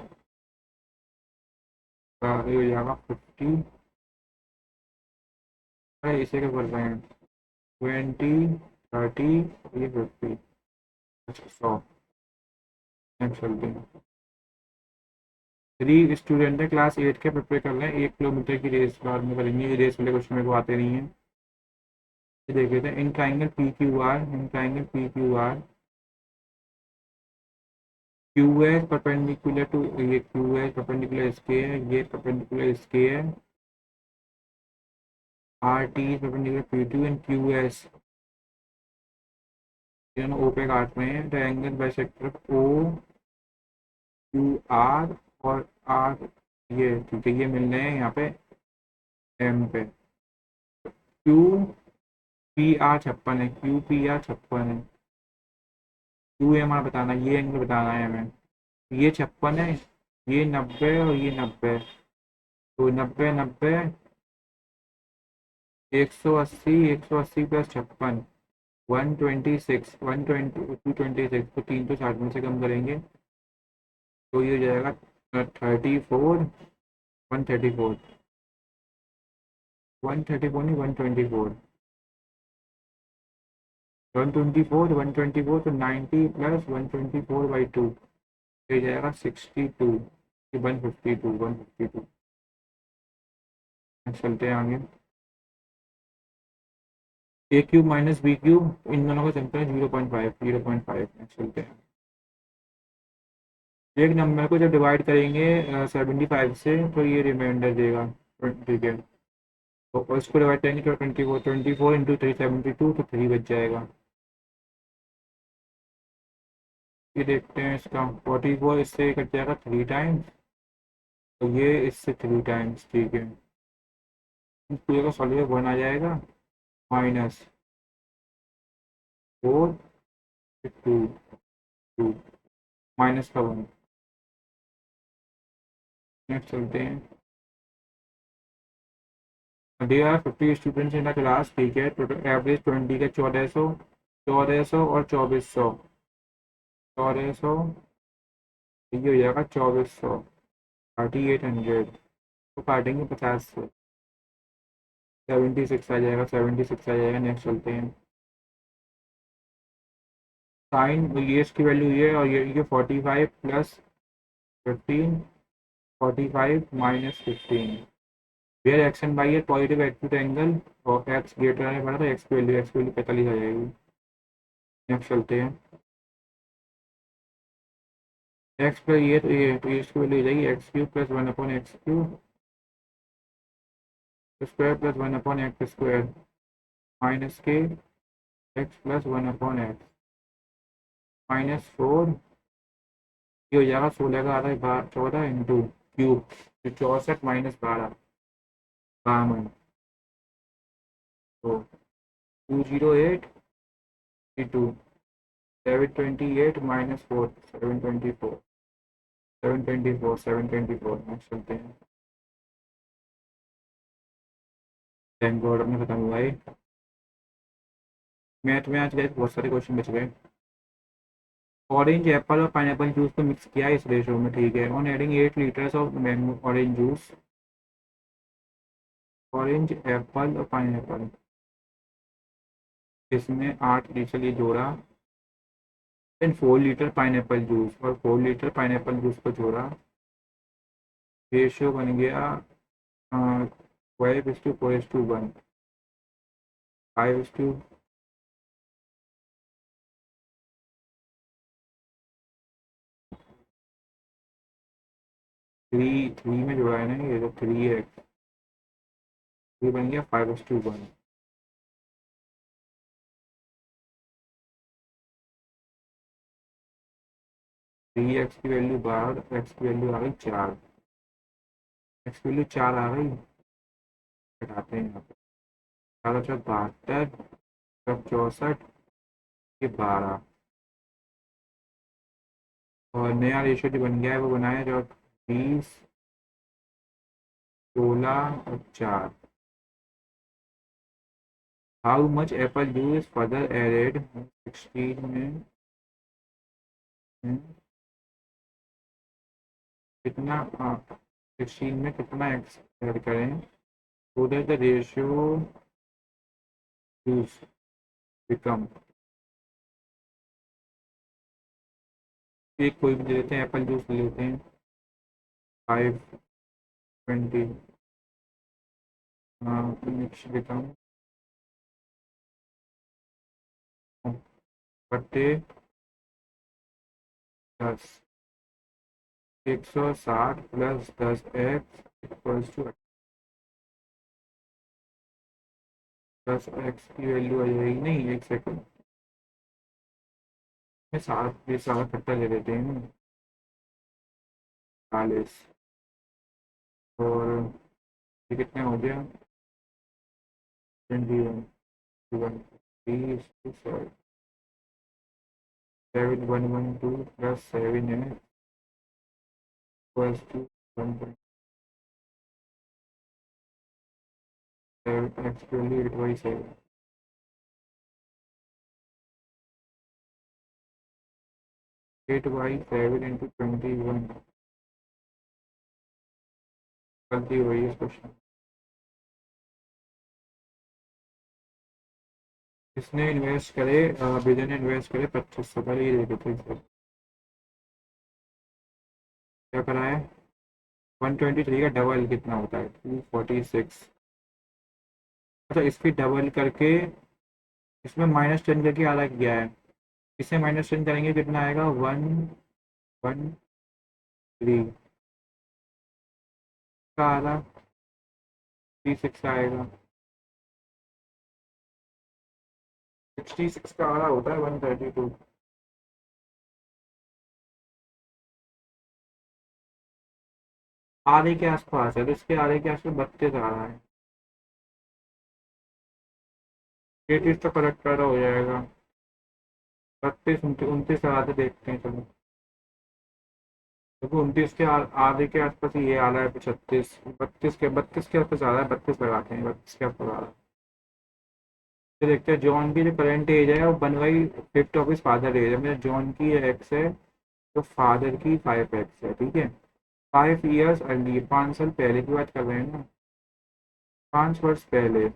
का ये हो जाएगा 50। अरे इसे क्या कर रहे हैं 20 30 ये 50। अच्छा 100। नेक्स्ट चलते हैं। थ्री स्टूडेंट है क्लास 8 के, प्रिपेयर कर रहे हैं 1 किलोमीटर की रेस, बाद में करेंगे, ये रेस वाले क्वेश्चन मेरे को आते नहीं है। ये देख लेते हैं। In triangle P Q R, in triangle P Q R, Q है परपेंडिकुलर टू, ये क्यू है परपेंडिकुलर इसके है, ये परपेंडिकुलर इसके है, R T perpendicular P to and Q S, दोनों ओ पे काट रहे हैं। Triangle bisector O Q R और आर, ये ठीक है, ये मिल रहे हैं यहाँ पे एम पे। क्यू पी आर 56 है, क्यू पी आर 56 है, क्यू एम आर बताना, ये एंगल बताना है हमें। ये 56 है, ये 90 और ये 90, तो 90 90, 180, 180 प्लस 56, 126, 120 226 को 360 में से कम करेंगे तो ये हो जाएगा 34, 134, 134 नहीं 124, 124, 124 तो 90 प्लस 124/2, ये जाएगा 62, 152, 152। चलते हैं आगे। ए क्यूब माइनस बी क्यूब, इन दोनों का चलता है 0.5, 0.5 में चलते हैं। एक नंबर को जब डिवाइड करेंगे 75 से तो ये रिमाइंडर देगा, ठीक है, तो इसको डिवाइड करेंगे तो 24 इंटू 372 तो 3 बच जाएगा। ये देखते हैं इसका 44 इससे कट जाएगा 3 टाइम्स, तो ये इससे 3 टाइम्स, ठीक है, इस पूरे का सॉल्यूशन 1 आ जाएगा, -4 2 2 माइनस का 1। नेक्स्ट चलते हैं। There are 50 students in the class, ठीक है, टोटल एवरेज 20 का 1400, 1400 और 2400, 1400, ये हो जाएगा 2400, 3800, तो काटेंगे 50 से, 76 आ जाएगा, 76 आ जाएगा। नेक्स्ट चलते हैं। साइन ये इसकी वैल्यू ये और ये 45 plus 15, 45 minus 15, where x and y है पॉजिटिव एक्यूट एंगल और एक्स ग्रेटर है बड़ा, तो एक्स की वैल्यू 45 आ जाएगी। नेक्स्ट चलते हैं। एक्स प्लस ये तो ये तो ये इसकी वैल्यू हो जाएगी x cube plus 1/x³ square plus 1/x² minus के एक्स प्लस 1/x -4, ये हो जाएगा 16 का आधा 14 इंटू क्यूब, 64 माइनस 12 52, तो 208 2 728 -4 724, 724, 724। नेक्स्ट चलते हैं। थैंक गॉड अपने खत्म हुआ है। मैथ में आज गए बहुत सारे क्वेश्चन बच गए। ऑरेंज एप्पल और पाइनएप्पल जूस को मिक्स किया इस रेशो में, ठीक है। On adding 8 litres of mango orange juice, orange Apple और पाइनएप्पल, इसमें 8 लीटर ये जोड़ा, देन 4 लीटर पाइनएप्पल जूस और 4 लीटर पाइनएप्पल जूस को जोड़ा, रेशियो बन गया 12:4:1, 5:3। थ्री में जोड़ा है ना, ये तो 3 है, ये बन गया 5:1। 3x की वैल्यू 12, एक्स की वैल्यू आ गई 4, एक्स की वैल्यू 4 आ गई, घटाते हैं यहाँ पे, 4×4 = 72, 64, ये 12, और नया रेशियो जो बन गया है वो बनाया जो 20, 16 और 4। How much apple juice further added 16 में, कितना 16 में कितना एक्स ऐड करें, so that the ratio juice become, एक कोई भी ले लेते हैं, एप्पल जूस ले लेते हैं 520, मिक्स बिकम बट्टे 10, 160 + 10x इक्वल्स टू 10x की वैल्यू आ जाएगी, नहीं एक सेकंड में सात, ये सारा इकट्ठा ले लेते हैं, 40, और ये कितने हो गया 21, 30, 7112 + 7 है इक्वल्स टू 1.7, एक्स की वैल्यू 8/7, 8/7 इंटू 21, गलती हुई है इस क्वेश्चन। इसने इन्वेस्ट करे, विजय ने इन्वेस्ट करे 2500, पहले ये दे देते हैं, क्या करा है 123 का डबल कितना होता है 246, अच्छा इसकी डबल करके इसमें -10 करके आधा किया है, इसे -10 करेंगे कितना आएगा 113 का आधा 36 आएगा, 66 का आधा होता है 132, आधे के आसपास है, तो इसके आधे के आसपास 32 आ रहा है, ये चीज तो करेक्ट कर हो जाएगा, 32 29 आधे देखते हैं चलो, देखो 29 के आधे के आसपास ये आ रहा है 36, 32 के आसपास आ रहा है, 32 लगाते हैं, 32 के आसपास आ रहा है, तो देखते हैं जॉन की जो करंट एज है वो 1/5 ऑफ हिज फादर एज है, मतलब जॉन की एक्स है तो फादर की 5x है, ठीक है। 5 ईयर्स अर्ली, 5 साल पहले की बात कर रहे हैं ना, 5 वर्ष पहले,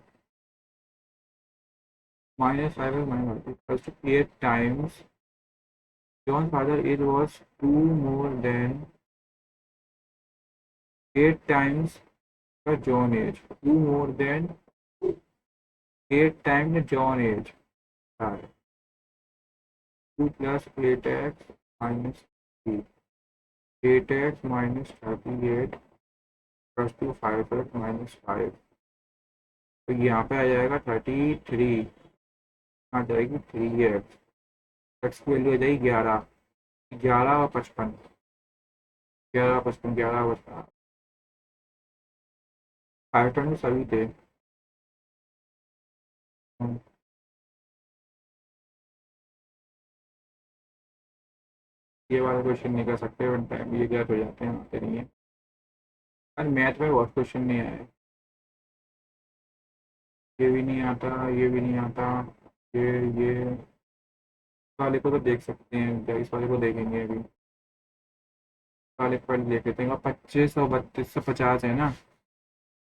-5 8 times John father age was 2 more than 8 times the John age, 2 more than 8 times the John age, 2 + 8x - 3, 8x - 38 + 2 5x - 5, तो यहाँ पे आ जाएगा 33, आ जाएगी 3x, एक्स की वैल्यू आ जाएगी 11, 11 और 55, 11 55, 11 और 55, 5 टर्म सभी थे। ये वाला क्वेश्चन नहीं कर सकते, वन टाइम ये गैप हो जाते हैं, आते नहीं है, और मैथ में बहुत क्वेश्चन नहीं आए, ये भी नहीं आता, ये भी नहीं आता, ये वाले को तो देख सकते हैं क्या, इस वाले को देखेंगे अभी। वाले को पहले देख लेते हैं। 2500 3250 है ना,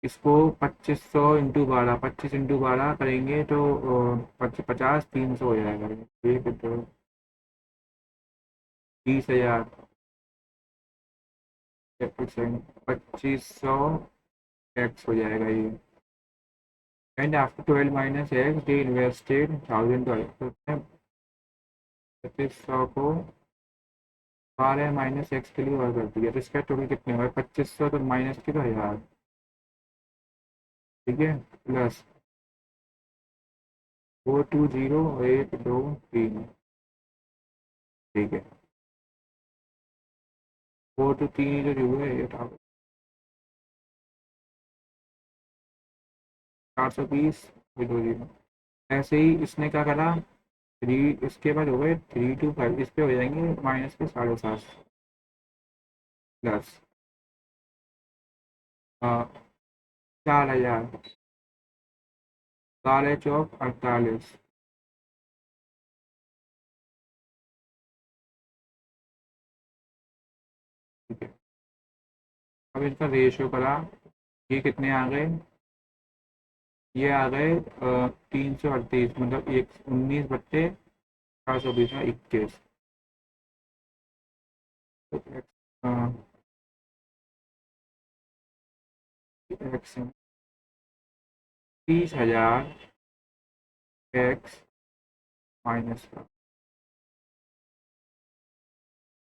इसको 2500 × 12, 25 × 12 करेंगे तो 50 300 हो जाएगा। एक तो 20,000 2500 x हो जाएगा ये। And after 12 - x they invested 1000 dollar. 2500 को 12 - x के लिए और कर दिया तो इसका टोटल कितने हुए? 2500 तो माइनस की तो 1000, ठीक है, प्लस 420 1 2 3, ठीक है। 4 तो 3 ही जो हुए ये 420 2 0। ऐसे ही इसने क्या करा, थ्री, इसके बाद हो गए 325, इस पे हो जाएंगे माइनस के 750 प्लस 4000, 4 चौक 48, ठीक है। अब इनका रेशियो करा, ये कितने आ गए? ये आ गए 338, मतलब 19/420 में 21। तो एक्स 30,000 एक्स माइनस का,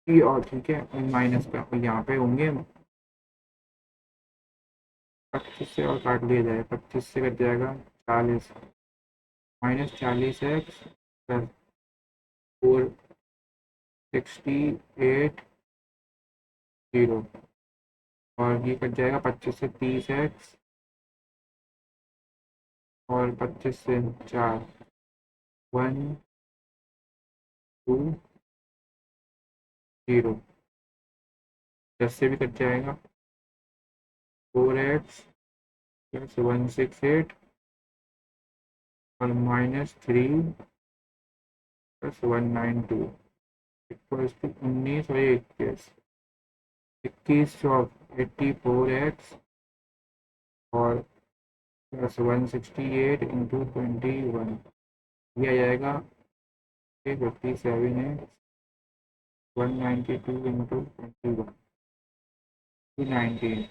ये और ठीक है माइनस का, और यहाँ पे होंगे 25 से और काट लिया जाए, 25 से कट जाएगा 40, -40 x प्लस 468 0, और ये कट जाएगा 25 से 30 x, और 25 से 4 1 2 0, 10 से भी कट जाएगा 4x प्लस 168 और -3 + 192 इक्वल्स टू 19 और 21, 21 चौक 84 x और प्लस 168 × 21, ये आ जाएगा 57 है, 192 × 21 219,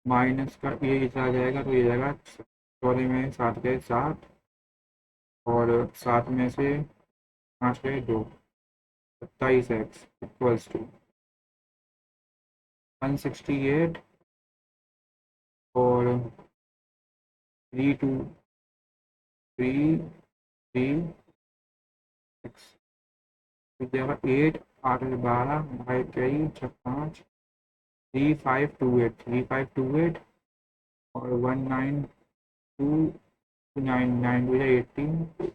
माइनस का ये इतना आ जाएगा, तो ये जाएगा 14 में 7 गए 7, और 7 में से 5 गए 2, 27 x इक्वल्स टू 168 और 3233 x, तो जाएगा 8 8 12 भाई 23 5 3528 और 192 9 9 18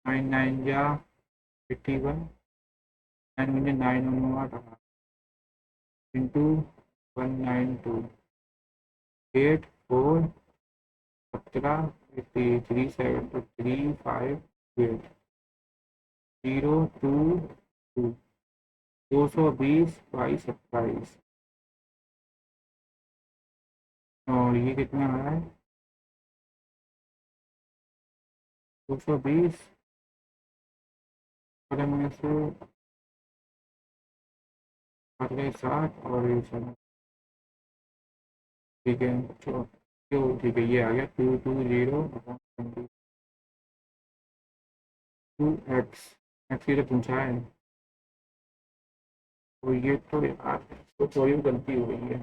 9 9 जा 81, 9 मुझे 9 इंटू 192 8 4 17 3 7 3 5 8 0 2 2 220/27, और ये कितना आ रहा है 220 और में से 7 और ये 7, ठीक है। तो ठीक है, ये आ गया 220/22 एक्स ये तो पूछा है, तो ये तो यार तो थोड़ी गलती हो गई है।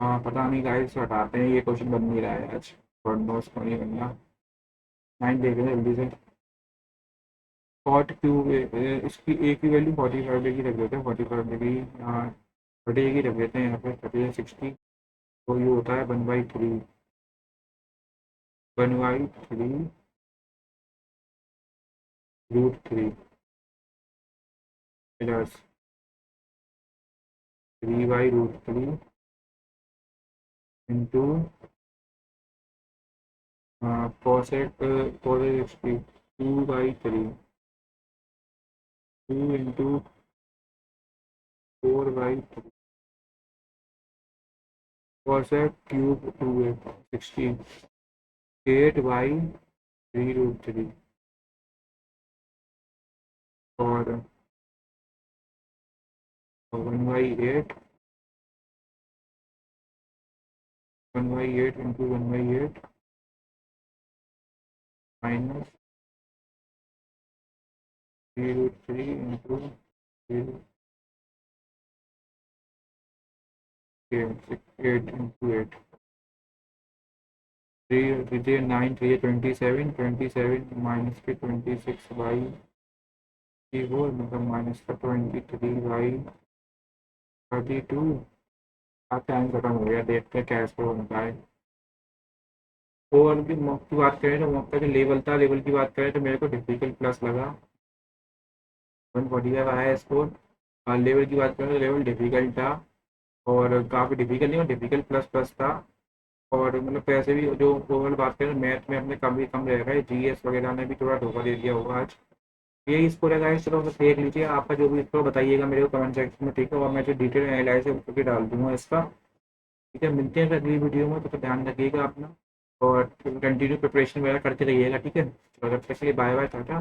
हाँ पता नहीं गाइस, हटाते हैं, ये क्वेश्चन बन नहीं रहा है आज, और नोट्स को नहीं बनना। 9 देख रहे हैं जल्दी से। कॉट क्यूब, इसकी ए की वैल्यू 45 डिग्री रख देते हैं, 45 डिग्री यहाँ 30 रख देते हैं, यहाँ पे 30 60, तो ये होता है 1/3, 1/3 √3 प्लस 3/√3 इंटू कॉसेट कॉसेट 2/3 2 इंटू 4/3 कॉसेट क्यूब 2/16 8/3√3 और 1/8 1/8 into 1/8 minus 3√3 into 8 into 8 3 9 3 27 27 minus के 26/4 मतलब माइनस का 23/32। अब टाइम खत्म हो गया, देखते हैं क्या इसको बनता है। और भी मॉक की बात करें तो मॉक का जो लेवल था, लेवल की बात करें तो मेरे को डिफिकल्ट प्लस लगा, 145 आया स्कोर। और लेवल की बात करें तो लेवल डिफिकल्ट था, और काफ़ी डिफिकल्ट नहीं और डिफिकल्ट प्लस प्लस था। और मतलब पैसे भी जो ओवरऑल बात करें मैथ में अपने कम भी कम रह गए, जीएस वगैरह ने भी थोड़ा धोखा दे दिया होगा आज। यही स्कोर है गाइस, चलो बस देख लीजिए, आपका जो भी स्कोर बताइएगा मेरे को कमेंट सेक्शन में, ठीक है। और मैं जो डिटेल एनालिसिस करके डाल दूंगा इसका, ठीक है। मिलते हैं फिर अगली वीडियो में, तो ध्यान रखिएगा अपना और कंटिन्यू प्रिपरेशन वगैरह करते रहिएगा, ठीक है। चलो जब तक के लिए बाय बाय, टाटा।